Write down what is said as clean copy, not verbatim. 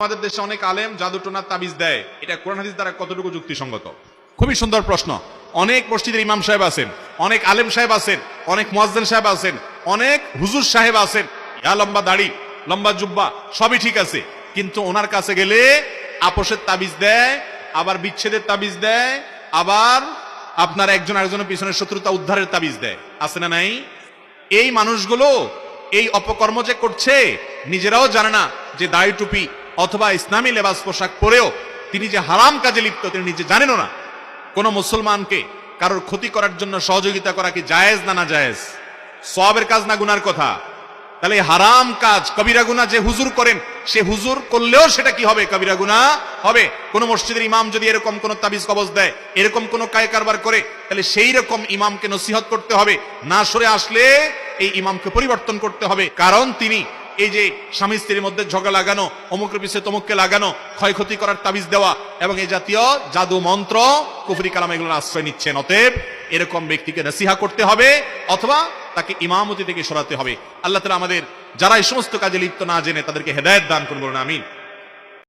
আমাদের দেশে অনেক আলেম জাদু টোনার তাবিজ দেয়, এটা কোরআন হাদিস দ্বারা কতটুকু যুক্তিসঙ্গত? খুবই সুন্দর প্রশ্ন। অনেক মসজিদের ইমাম সাহেব আছেন, অনেক আলেম সাহেব আছেন, অনেক মুয়াজ্জিন সাহেব আছেন, অনেক হুজুর সাহেব আছেন, ইয়া লম্বা দাড়ি লম্বা জুব্বা সবই ঠিক আছে, কিন্তু ওনার কাছে গেলে আপোষের তাবিজ দেয়, আবার বিচ্ছেদের তাবিজ দেয়, আবার আপনার একজন আরেকজনের পিছনে শত্রুতা উদ্ধারের তাবিজ দেয়। আছে না নাই? এই মানুষগুলো এই অপকর্ম যে করছে নিজেরাও জানে না যে দাড়ি টুপি অথবা ইসলামী লেবাস পোশাক পরেও তিনি যে হারাম কাজে লিপ্ত তিনি নিজে জানেনও না। কোন মুসলমানকে কারোর ক্ষতি করার জন্য সহযোগিতা করা কি জায়েজ না না জায়েজ? সওয়াবের কাজ না গুনার কথা? তাহলে হারাম কাজ কবিরা গুনাহ যে হুজুর করেন, সে হুজুর করলেও সেটা কি হবে? কবিরা গুনাহ হবে। কোন মসজিদের ইমাম যদি এরকম কোন তাবিজ কবজ দেয়, এরকম কোন কায় কারবার করে, তাহলে সেই রকম ইমামকে নসিহত করতে হবে। না সরে আসলে এই ইমামকে পরিবর্তন করতে হবে, কারণ তিনি এই যে স্বামী স্ত্রীর মধ্যে ঝগড়া লাগানো, অমুকের পিছিয়ে তমুককে লাগানো, ক্ষয়ক্ষতি করার তাবিজ দেওয়া এবং এই জাতীয় জাদু মন্ত্র কুফরি কালাম এগুলোর আশ্রয় নিচ্ছেন। অতএব এরকম ব্যক্তিকে নসিহা করতে হবে অথবা তাকে ইমামতি থেকে সরাতে হবে। আল্লাহ তাআলা আমাদের যারা এই সমস্ত কাজে লিপ্ত না জেনে তাদেরকে হেদায়েত দান করুন, বলুন আমিন।